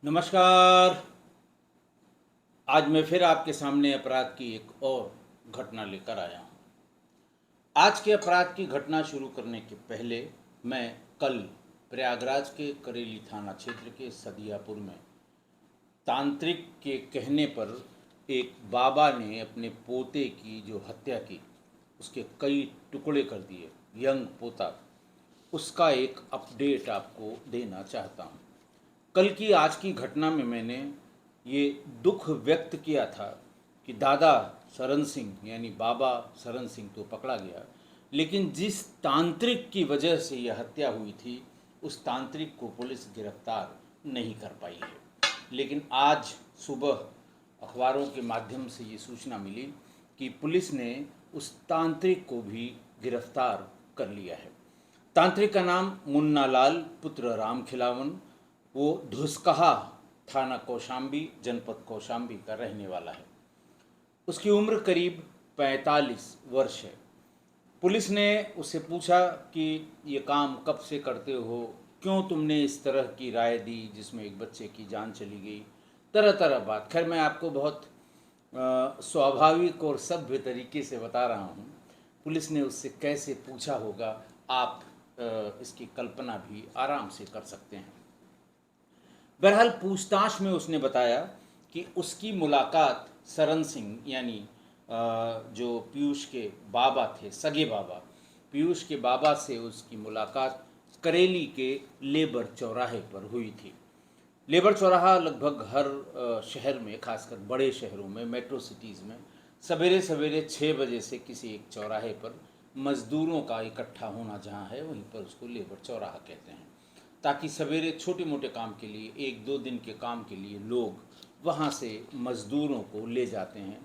नमस्कार। आज मैं फिर आपके सामने अपराध की एक और घटना लेकर आया हूँ। आज के अपराध की घटना शुरू करने के पहले मैं कल प्रयागराज के करेली थाना क्षेत्र के सदियापुर में तांत्रिक के कहने पर एक बाबा ने अपने पोते की जो हत्या की, उसके कई टुकड़े कर दिए, यंग पोता, उसका एक अपडेट आपको देना चाहता हूँ। कल की आज की घटना में मैंने ये दुख व्यक्त किया था कि दादा सरन सिंह यानी बाबा सरन सिंह तो पकड़ा गया, लेकिन जिस तांत्रिक की वजह से यह हत्या हुई थी उस तांत्रिक को पुलिस गिरफ्तार नहीं कर पाई है। लेकिन आज सुबह अखबारों के माध्यम से ये सूचना मिली कि पुलिस ने उस तांत्रिक को भी गिरफ्तार कर लिया है। तांत्रिक का नाम मुन्ना लाल पुत्र राम खिलावन, वो धुसकहा थाना कौशाम्बी जनपद कौशाम्बी का रहने वाला है। उसकी उम्र करीब 45 वर्ष है। पुलिस ने उससे पूछा कि ये काम कब से करते हो, क्यों तुमने इस तरह की राय दी जिसमें एक बच्चे की जान चली गई, तरह तरह बात। खैर मैं आपको बहुत स्वाभाविक और सभ्य तरीके से बता रहा हूँ। पुलिस ने उससे कैसे पूछा होगा आप इसकी कल्पना भी आराम से कर सकते हैं। बहरहाल पूछताछ में उसने बताया कि उसकी मुलाकात सरन सिंह यानी जो पीयूष के बाबा थे, सगे बाबा पीयूष के बाबा से उसकी मुलाकात करेली के लेबर चौराहे पर हुई थी। लेबर चौराहा लगभग हर शहर में, खासकर बड़े शहरों में, मेट्रो सिटीज़ में सवेरे सवेरे 6 बजे से किसी एक चौराहे पर मज़दूरों का इकट्ठा होना जहाँ है वहीं पर उसको लेबर चौराहा कहते हैं, ताकि सवेरे छोटे मोटे काम के लिए, एक दो दिन के काम के लिए लोग वहाँ से मज़दूरों को ले जाते हैं।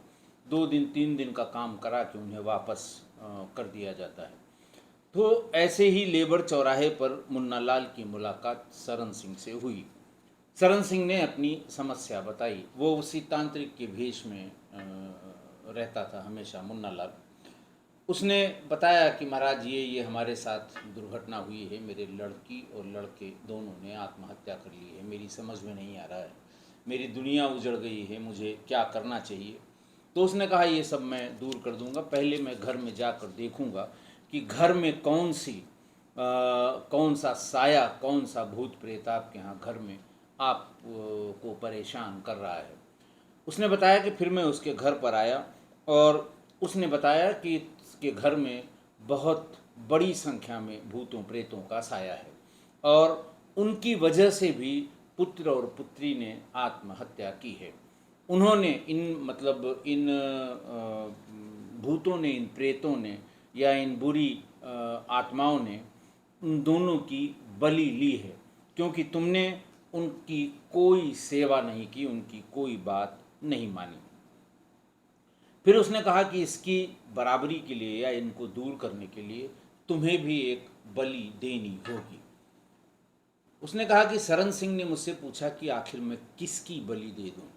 2 दिन 3 दिन का काम करा के उन्हें वापस कर दिया जाता है। तो ऐसे ही लेबर चौराहे पर मुन्ना लाल की मुलाकात सरन सिंह से हुई। सरन सिंह ने अपनी समस्या बताई। वो उसी तांत्रिक के भेष में रहता था हमेशा, मुन्ना लाल। उसने बताया कि महाराज ये हमारे साथ दुर्घटना हुई है, मेरे लड़की और लड़के दोनों ने आत्महत्या कर ली है, मेरी समझ में नहीं आ रहा है, मेरी दुनिया उजड़ गई है, मुझे क्या करना चाहिए। तो उसने कहा ये सब मैं दूर कर दूंगा, पहले मैं घर में जाकर देखूंगा कि घर में कौन सा साया, कौन सा भूत प्रेत आपके यहाँ घर में आप को परेशान कर रहा है। उसने बताया कि फिर मैं उसके घर पर आया और उसने बताया कि उसके घर में बहुत बड़ी संख्या में भूतों प्रेतों का साया है और उनकी वजह से भी पुत्र और पुत्री ने आत्महत्या की है। उन्होंने इन भूतों ने, इन प्रेतों ने या इन बुरी आत्माओं ने उन दोनों की बलि ली है, क्योंकि तुमने उनकी कोई सेवा नहीं की, उनकी कोई बात नहीं मानी। फिर उसने कहा कि इसकी बराबरी के लिए या इनको दूर करने के लिए तुम्हें भी एक बलि देनी होगी। उसने कहा कि सरन सिंह ने मुझसे पूछा कि आखिर मैं किसकी बलि दे दूं।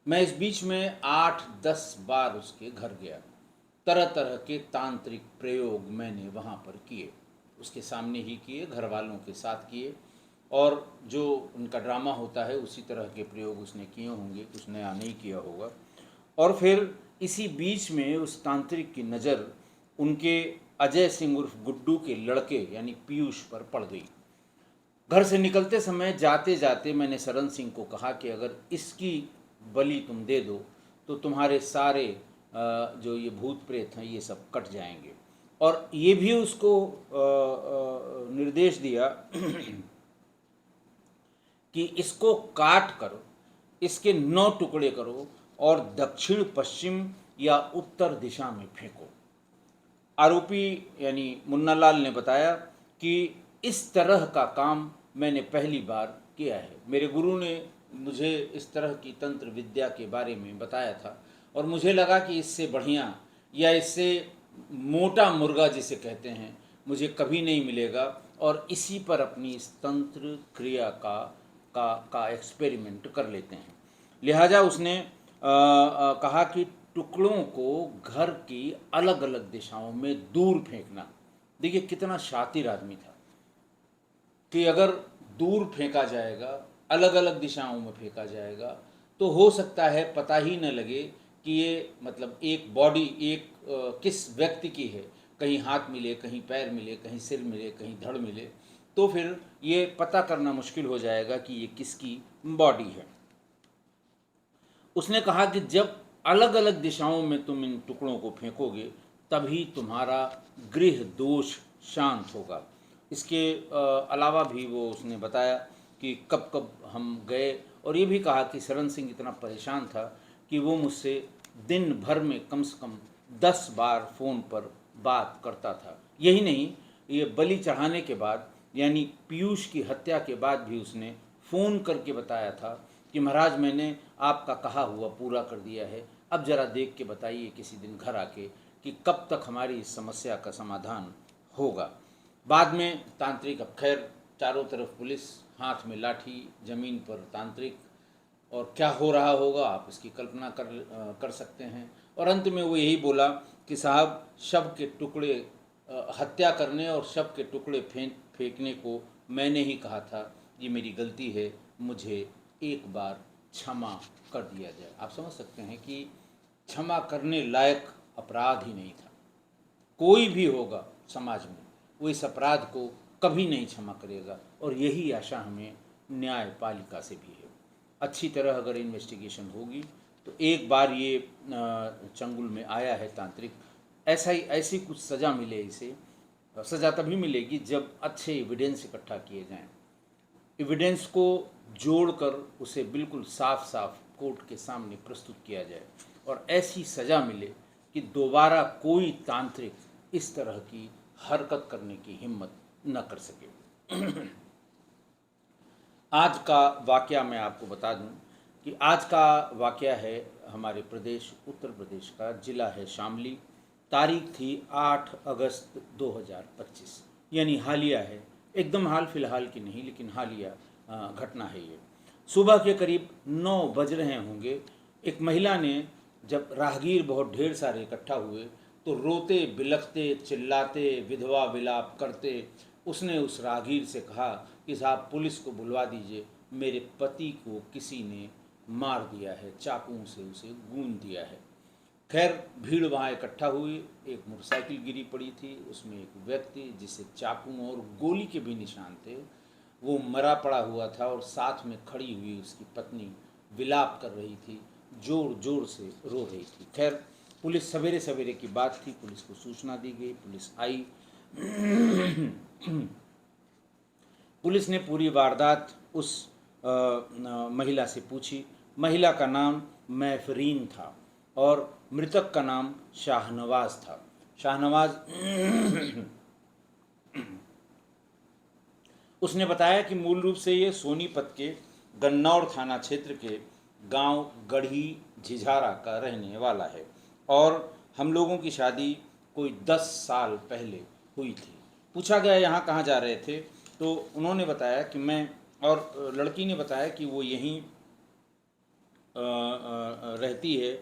मैं इस बीच में 8-10 बार उसके घर गया, तरह तरह के तांत्रिक प्रयोग मैंने वहाँ पर किए, उसके सामने ही किए, घर वालों के साथ किए, और जो उनका ड्रामा होता है उसी तरह के प्रयोग उसने किए होंगे, कुछ नया नहीं किया होगा। और फिर इसी बीच में उस तांत्रिक की नज़र उनके अजय सिंह उर्फ गुड्डू के लड़के यानी पीयूष पर पड़ गई। घर से निकलते समय जाते जाते मैंने सरन सिंह को कहा कि अगर इसकी बलि तुम दे दो तो तुम्हारे सारे जो ये भूत प्रेत हैं ये सब कट जाएंगे। और ये भी उसको निर्देश दिया कि इसको काट कर इसके 9 टुकड़े करो और दक्षिण पश्चिम या उत्तर दिशा में फेंको। आरोपी यानी मुन्ना लाल ने बताया कि इस तरह का काम मैंने पहली बार किया है। मेरे गुरु ने मुझे इस तरह की तंत्र विद्या के बारे में बताया था और मुझे लगा कि इससे बढ़िया या इससे मोटा मुर्गा जिसे कहते हैं मुझे कभी नहीं मिलेगा, और इसी पर अपनी इस तंत्र क्रिया का एक्सपेरिमेंट कर लेते हैं। लिहाजा उसने कहा कि टुकड़ों को घर की अलग अलग दिशाओं में दूर फेंकना। देखिए कितना शातिर आदमी था कि अगर दूर फेंका जाएगा अलग अलग दिशाओं में फेंका जाएगा तो हो सकता है पता ही न लगे कि ये मतलब एक बॉडी एक किस व्यक्ति की है। कहीं हाथ मिले, कहीं पैर मिले, कहीं सिर मिले, कहीं धड़ मिले, तो फिर ये पता करना मुश्किल हो जाएगा कि ये किसकी बॉडी है। उसने कहा कि जब अलग अलग दिशाओं में तुम इन टुकड़ों को फेंकोगे तभी तुम्हारा गृह दोष शांत होगा। इसके अलावा भी वो उसने बताया कि कब कब हम गए, और ये भी कहा कि शरण सिंह इतना परेशान था कि वो मुझसे दिन भर में कम से कम 10 बार फ़ोन पर बात करता था। यही नहीं, ये बलि चढ़ाने के बाद यानी पीयूष की हत्या के बाद भी उसने फ़ोन करके बताया था कि महाराज मैंने आपका कहा हुआ पूरा कर दिया है, अब ज़रा देख के बताइए किसी दिन घर आके कि कब तक हमारी इस समस्या का समाधान होगा। बाद में तांत्रिक, अब खैर चारों तरफ पुलिस, हाथ में लाठी, ज़मीन पर तांत्रिक, और क्या हो रहा होगा आप इसकी कल्पना कर सकते हैं। और अंत में वो यही बोला कि साहब शव के टुकड़े हत्या करने और शव के टुकड़े फेंकने को मैंने ही कहा था, ये मेरी गलती है, मुझे एक बार क्षमा कर दिया जाए। आप समझ सकते हैं कि क्षमा करने लायक अपराध ही नहीं था। कोई भी होगा समाज में वो इस अपराध को कभी नहीं क्षमा करेगा, और यही आशा हमें न्यायपालिका से भी है। अच्छी तरह अगर इन्वेस्टिगेशन होगी तो एक बार ये चंगुल में आया है तांत्रिक, ऐसी कुछ सज़ा मिले इसे। सज़ा तभी मिलेगी जब अच्छे एविडेंस इकट्ठा किए जाएं, एविडेंस को जोड़कर उसे बिल्कुल साफ साफ कोर्ट के सामने प्रस्तुत किया जाए, और ऐसी सज़ा मिले कि दोबारा कोई तांत्रिक इस तरह की हरकत करने की हिम्मत न कर सके। आज का वाक़या मैं आपको बता दूं कि आज का वाक़या है हमारे प्रदेश उत्तर प्रदेश का, ज़िला है शामली, तारीख थी 8 अगस्त 2025, यानी हालिया है, एकदम हाल फिलहाल की नहीं लेकिन हालिया घटना है ये। सुबह के करीब 9 बज रहे होंगे, एक महिला ने, जब राहगीर बहुत ढेर सारे इकट्ठा हुए तो रोते बिलखते चिल्लाते विधवा विलाप करते उसने उस राहगीर से कहा कि साहब पुलिस को बुलवा दीजिए, मेरे पति को किसी ने मार दिया है, चाकुओं से उसे गूंद दिया है। खैर भीड़ वहाँ इकट्ठा हुई, एक मोटरसाइकिल गिरी पड़ी थी, उसमें एक व्यक्ति जिसे चाकुओं और गोली के भी निशान थे वो मरा पड़ा हुआ था, और साथ में खड़ी हुई उसकी पत्नी विलाप कर रही थी, जोर जोर से रो रही थी। खैर पुलिस, सवेरे सवेरे की बात थी, पुलिस को सूचना दी गई, पुलिस आई। पुलिस ने पूरी वारदात उस महिला से पूछी। महिला का नाम महफरीन था और मृतक का नाम शाहनवाज था। शाहनवाज उसने बताया कि मूल रूप से ये सोनीपत के गन्नौर थाना क्षेत्र के गांव गढ़ी झिझारा का रहने वाला है, और हम लोगों की शादी कोई 10 साल पहले हुई थी। पूछा गया यहाँ कहाँ जा रहे थे, तो उन्होंने बताया कि मैं, और लड़की ने बताया कि वो यहीं रहती है,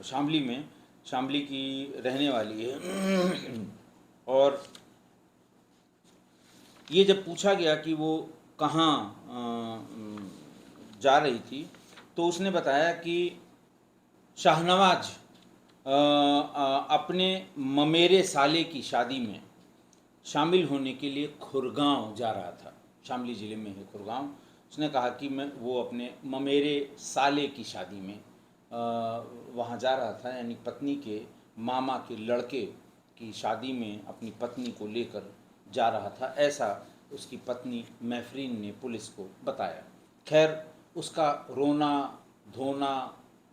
शामली में, शामली की रहने वाली है। और ये जब पूछा गया कि वो कहाँ जा रही थी तो उसने बताया कि शाहनवाज अपने ममेरे साले की शादी में शामिल होने के लिए खुरगांव जा रहा था। शामली ज़िले में है खुरगांव। उसने कहा कि मैं वो अपने ममेरे साले की शादी में वहाँ जा रहा था, यानी पत्नी के मामा के लड़के की शादी में अपनी पत्नी को लेकर जा रहा था, ऐसा उसकी पत्नी महफरीन ने पुलिस को बताया। खैर उसका रोना धोना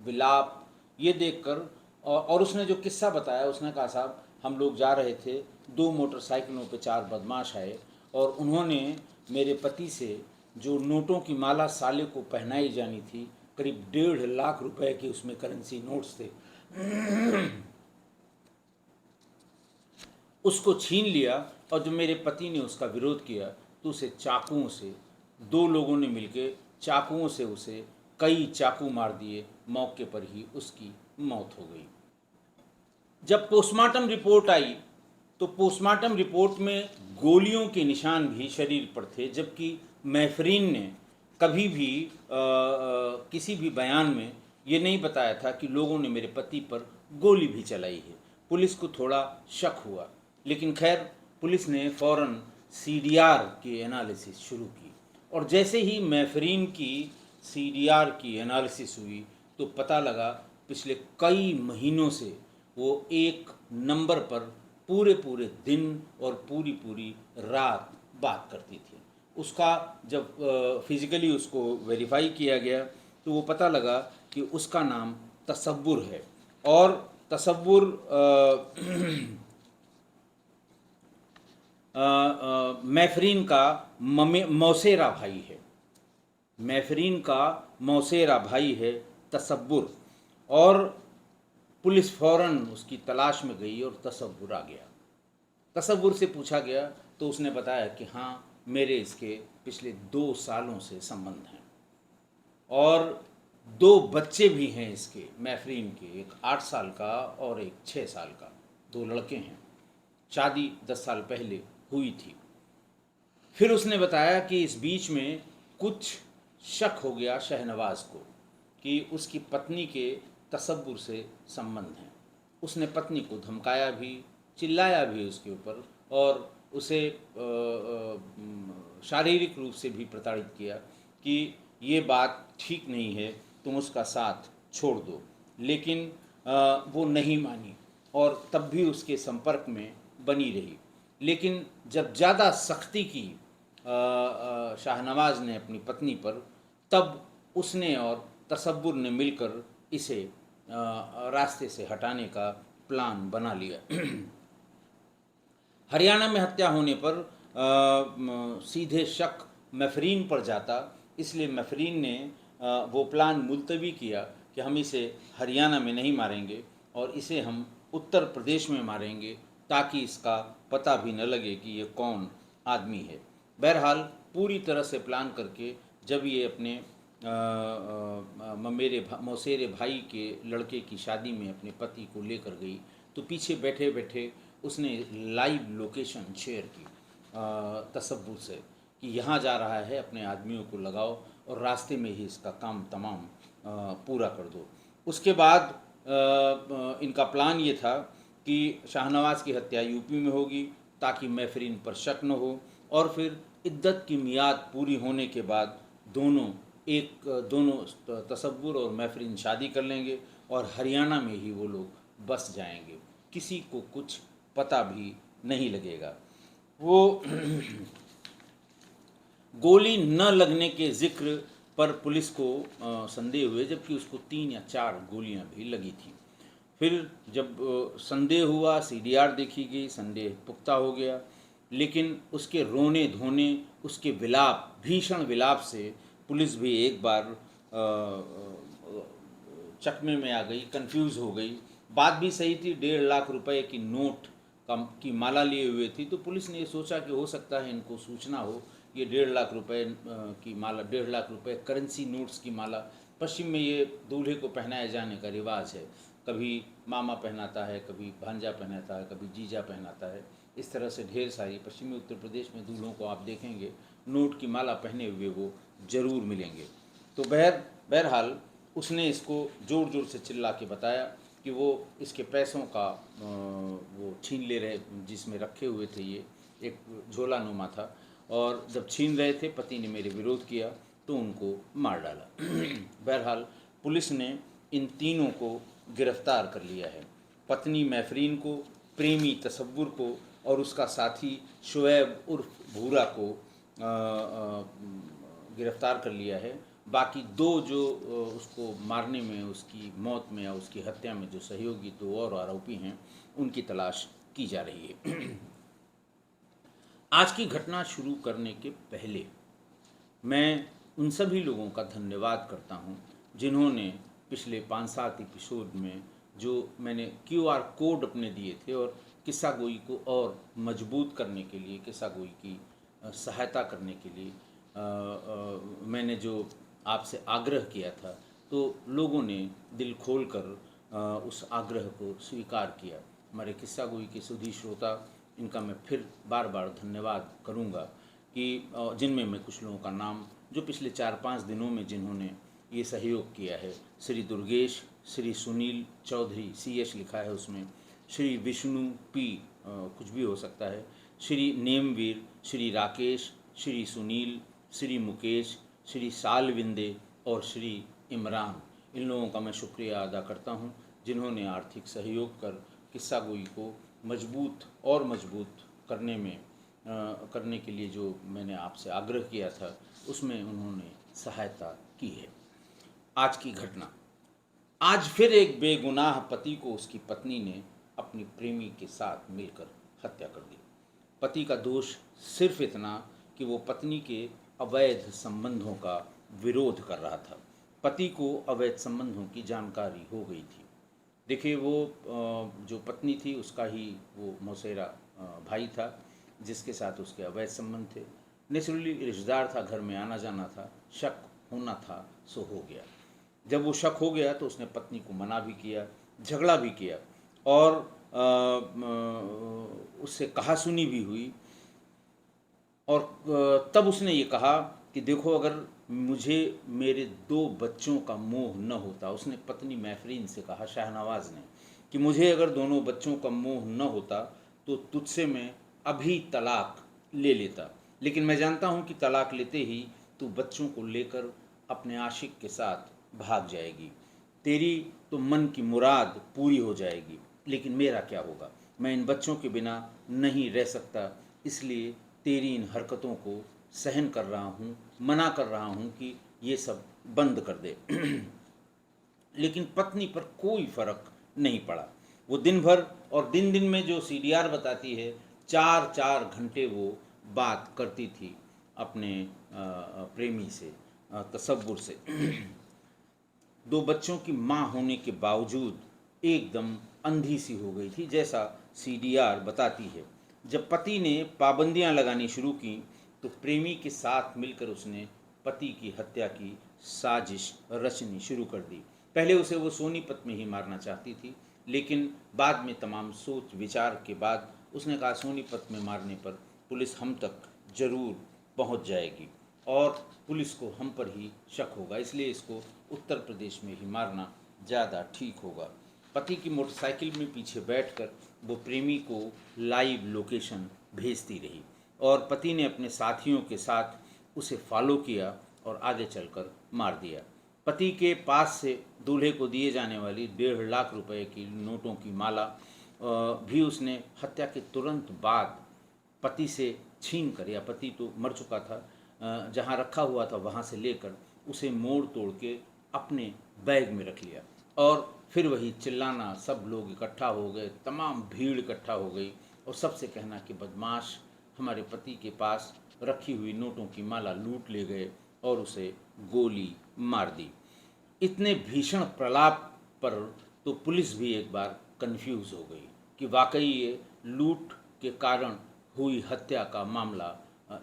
विलाप ये देखकर, और उसने जो किस्सा बताया, उसने कहा साहब हम लोग जा रहे थे, 2 मोटरसाइकिलों पे 4 बदमाश आए और उन्होंने मेरे पति से जो नोटों की माला साले को पहनाई जानी थी, करीब 1.5 लाख रुपए के उसमें करेंसी नोट्स थे, उसको छीन लिया, और जो मेरे पति ने उसका विरोध किया तो उसे चाकुओं से, 2 लोगों ने मिलकर चाकुओं से उसे कई चाकू मार दिए, मौके पर ही उसकी मौत हो गई। जब पोस्टमार्टम रिपोर्ट आई तो पोस्टमार्टम रिपोर्ट में गोलियों के निशान भी शरीर पर थे, जबकि महफरीन ने कभी भी किसी भी बयान में ये नहीं बताया था कि लोगों ने मेरे पति पर गोली भी चलाई है। पुलिस को थोड़ा शक हुआ, लेकिन खैर पुलिस ने फ़ौरन सीडीआर की एनालिसिस शुरू की, और जैसे ही महफरीन की सीडीआर की एनालिसिस हुई तो पता लगा पिछले कई महीनों से वो एक नंबर पर पूरे पूरे दिन और पूरी पूरी रात बात करती थी। उसका जब फिज़िकली उसको वेरीफाई किया गया तो वो पता लगा कि उसका नाम तसव्वुर है, और तसव्वुर महफरीन का मौसेरा भाई है। महफरीन का मौसेरा भाई है तसव्वुर। और पुलिस फ़ौरन उसकी तलाश में गई और तसव्वुर आ गया। तसव्वुर से पूछा गया तो उसने बताया कि हाँ, मेरे इसके पिछले 2 सालों से संबंध हैं, और 2 बच्चे भी हैं इसके महफरीन के, एक 8 साल का और एक 6 साल का, 2 लड़के हैं। शादी 10 साल पहले हुई थी। फिर उसने बताया कि इस बीच में कुछ शक हो गया शहनवाज़ को कि उसकी पत्नी के तसव्वुर से संबंध हैं। उसने पत्नी को धमकाया भी, चिल्लाया भी उसके ऊपर, और उसे शारीरिक रूप से भी प्रताड़ित किया कि ये बात ठीक नहीं है, तुम उसका साथ छोड़ दो। लेकिन वो नहीं मानी और तब भी उसके संपर्क में बनी रही। लेकिन जब ज़्यादा सख्ती की शाहनवाज़ ने अपनी पत्नी पर, तब उसने और तसव्वुर ने मिलकर इसे रास्ते से हटाने का प्लान बना लिया। हरियाणा में हत्या होने पर सीधे शक महफरीन पर जाता, इसलिए महफरीन ने वो प्लान मुलतवी किया कि हम इसे हरियाणा में नहीं मारेंगे और इसे हम उत्तर प्रदेश में मारेंगे, ताकि इसका पता भी न लगे कि ये कौन आदमी है। बहरहाल पूरी तरह से प्लान करके जब ये अपने मेरे मौसेरे भाई के लड़के की शादी में अपने पति को लेकर गई, तो पीछे बैठे बैठे उसने लाइव लोकेशन शेयर की तसव्वुर से कि यहाँ जा रहा है, अपने आदमियों को लगाओ और रास्ते में ही इसका काम तमाम पूरा कर दो। उसके बाद इनका प्लान ये था कि शाहनवाज़ की हत्या यूपी में होगी ताकि महफरीन पर शक न हो, और फिर इद्दत की मियाद पूरी होने के बाद दोनों तसव्वुर और महफरीन शादी कर लेंगे और हरियाणा में ही वो लोग बस जाएंगे, किसी को कुछ पता भी नहीं लगेगा। वो गोली न लगने के जिक्र पर पुलिस को संदेह हुए, जबकि उसको 3 या 4 गोलियां भी लगी थी। फिर जब संदेह हुआ, सीडीआर देखी गई, संदेह पुख्ता हो गया, लेकिन उसके रोने धोने, उसके विलाप, भीषण विलाप से पुलिस भी एक बार चकमे में आ गई, कंफ्यूज हो गई। बात भी सही थी, 1.5 लाख रुपए की नोट की माला लिए हुए थी, तो पुलिस ने ये सोचा कि हो सकता है इनको सूचना हो, ये 1.5 लाख रुपए की माला, 1.5 लाख रुपए करेंसी नोट्स की माला। पश्चिम में ये दूल्हे को पहनाए जाने का रिवाज है, कभी मामा पहनाता है, कभी भांजा पहनाता है, कभी जीजा पहनाता है। इस तरह से ढेर सारी पश्चिमी उत्तर प्रदेश में दूल्हों को आप देखेंगे नोट की माला पहने हुए वो ज़रूर मिलेंगे। तो बहरहाल उसने इसको ज़ोर ज़ोर से चिल्ला के बताया कि वो इसके पैसों का वो छीन ले रहे, जिसमें रखे हुए थे, ये एक झोला नुमा था, और जब छीन रहे थे पति ने मेरे विरोध किया तो उनको मार डाला। बहरहाल पुलिस ने इन तीनों को गिरफ्तार कर लिया है, पत्नी महफरीन को, प्रेमी तसव्वुर को, और उसका साथी शुएब उर्फ भूरा को गिरफ्तार कर लिया है। बाकी 2 जो उसको मारने में, उसकी मौत में या उसकी हत्या में जो सहयोगी 2 और आरोपी हैं, उनकी तलाश की जा रही है। आज की घटना शुरू करने के पहले मैं उन सभी लोगों का धन्यवाद करता हूं जिन्होंने पिछले 5-7 एपिसोड में जो मैंने QR कोड अपने दिए थे, और किस्सा गोई को और मजबूत करने के लिए, किस्सा गोई की सहायता करने के लिए मैंने जो आपसे आग्रह किया था, तो लोगों ने दिल खोल कर उस आग्रह को स्वीकार किया। हमारे किस्सा गोई के सुधी श्रोता, इनका मैं फिर बार बार धन्यवाद करूंगा कि जिनमें मैं कुछ लोगों का नाम जो पिछले 4-5 दिनों में जिन्होंने ये सहयोग किया है, श्री दुर्गेश, श्री सुनील चौधरी, CH लिखा है उसमें, श्री विष्णु P, कुछ भी हो सकता है, श्री नेमवीर, श्री राकेश, श्री सुनील, श्री मुकेश, श्री सालविंदे और श्री इमरान, इन लोगों का मैं शुक्रिया अदा करता हूँ जिन्होंने आर्थिक सहयोग कर किस्सा गोई को मजबूत और मजबूत करने के लिए जो मैंने आपसे आग्रह किया था उसमें उन्होंने सहायता की है। आज की घटना, आज फिर एक बेगुनाह पति को उसकी पत्नी ने अपनी प्रेमी के साथ मिलकर हत्या कर दी। पति का दोष सिर्फ इतना कि वो पत्नी के अवैध संबंधों का विरोध कर रहा था। पति को अवैध संबंधों की जानकारी हो गई थी। देखिए, वो जो पत्नी थी उसका ही वो मौसेरा भाई था जिसके साथ उसके अवैध संबंध थे। नेचुरली रिश्तेदार था, घर में आना जाना था, शक होना था, सो हो गया। जब वो शक हो गया तो उसने पत्नी को मना भी किया, झगड़ा भी किया और उससे कहा सुनी भी हुई। और तब उसने ये कहा कि देखो, अगर मुझे मेरे 2 बच्चों का मोह न होता, उसने पत्नी महफरीन से कहा, शाहनवाज ने, कि मुझे अगर दोनों बच्चों का मोह न होता तो तुझसे मैं अभी तलाक ले लेता, लेकिन मैं जानता हूँ कि तलाक लेते ही तू बच्चों को लेकर अपने आशिक के साथ भाग जाएगी, तेरी तो मन की मुराद पूरी हो जाएगी, लेकिन मेरा क्या होगा? मैं इन बच्चों के बिना नहीं रह सकता, इसलिए तेरी इन हरकतों को सहन कर रहा हूँ, मना कर रहा हूँ कि ये सब बंद कर दे। लेकिन पत्नी पर कोई फर्क नहीं पड़ा। वो दिन भर और दिन दिन में जो CDR बताती है, 4-4 घंटे वो बात करती थी अपने प्रेमी से, तसव्वुर से। 2 बच्चों की माँ होने के बावजूद एकदम अंधी सी हो गई थी, जैसा CDR बताती है। जब पति ने पाबंदियां लगानी शुरू की तो प्रेमी के साथ मिलकर उसने पति की हत्या की साजिश रचनी शुरू कर दी। पहले उसे वो सोनीपत में ही मारना चाहती थी, लेकिन बाद में तमाम सोच विचार के बाद उसने कहा सोनीपत में मारने पर पुलिस हम तक जरूर पहुंच जाएगी और पुलिस को हम पर ही शक होगा, इसलिए इसको उत्तर प्रदेश में ही मारना ज़्यादा ठीक होगा। पति की मोटरसाइकिल में पीछे बैठकर वो प्रेमी को लाइव लोकेशन भेजती रही और पति ने अपने साथियों के साथ उसे फॉलो किया और आगे चलकर मार दिया। पति के पास से दूल्हे को दिए जाने वाली 1.5 लाख रुपए की नोटों की माला भी उसने हत्या के तुरंत बाद पति से छीन कर, या पति तो मर चुका था, जहाँ रखा हुआ था वहाँ से लेकर उसे मोड़ तोड़ के अपने बैग में रख लिया। और फिर वही चिल्लाना, सब लोग इकट्ठा हो गए, तमाम भीड़ इकट्ठा हो गई और सबसे कहना कि बदमाश हमारे पति के पास रखी हुई नोटों की माला लूट ले गए और उसे गोली मार दी। इतने भीषण प्रलाप पर तो पुलिस भी एक बार कंफ्यूज हो गई कि वाकई ये लूट के कारण हुई हत्या का मामला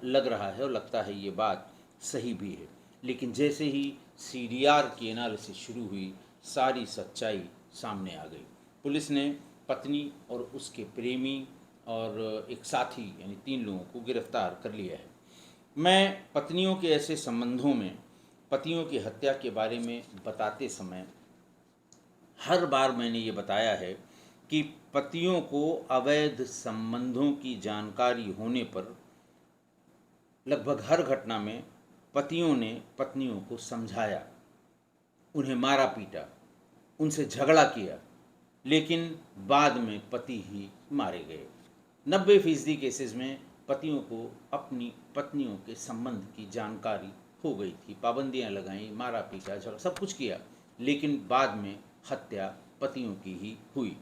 लग रहा है और लगता है ये बात सही भी है। लेकिन जैसे ही CDR की एनालिसिस शुरू हुई, सारी सच्चाई सामने आ गई। पुलिस ने पत्नी और उसके प्रेमी और एक साथी यानी 3 लोगों को गिरफ्तार कर लिया है। मैं पत्नियों के ऐसे संबंधों में पतियों की हत्या के बारे में बताते समय हर बार मैंने ये बताया है कि पतियों को अवैध संबंधों की जानकारी होने पर लगभग हर घटना में पतियों ने पत्नियों को समझाया, उन्हें मारा पीटा, उनसे झगड़ा किया, लेकिन बाद में पति ही मारे गए। 90% केसेस में पतियों को अपनी पत्नियों के संबंध की जानकारी हो गई थी, पाबंदियां लगाई, मारा पीटा, झगड़ा सब कुछ किया, लेकिन बाद में हत्या पतियों की ही हुई।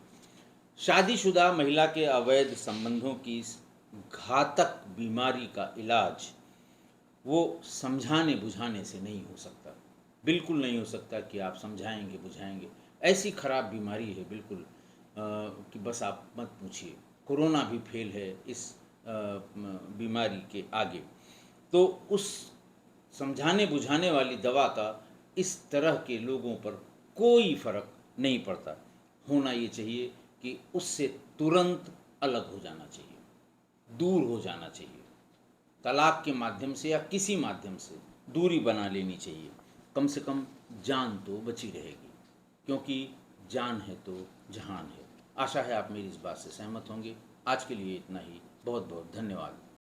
शादीशुदा महिला के अवैध संबंधों की इस घातक बीमारी का इलाज वो समझाने बुझाने से नहीं हो सकता, बिल्कुल नहीं हो सकता कि आप समझाएंगे बुझाएंगे। ऐसी खराब बीमारी है बिल्कुल कि बस आप मत पूछिए। कोरोना भी फेल है इस बीमारी के आगे। तो उस समझाने बुझाने वाली दवा का इस तरह के लोगों पर कोई फर्क नहीं पड़ता। होना ये चाहिए कि उससे तुरंत अलग हो जाना चाहिए, दूर हो जाना चाहिए, तलाक के माध्यम से या किसी माध्यम से दूरी बना लेनी चाहिए। कम से कम जान तो बची रहेगी, क्योंकि जान है तो जहान है। आशा है आप मेरी इस बात से सहमत होंगे। आज के लिए इतना ही। बहुत बहुत धन्यवाद।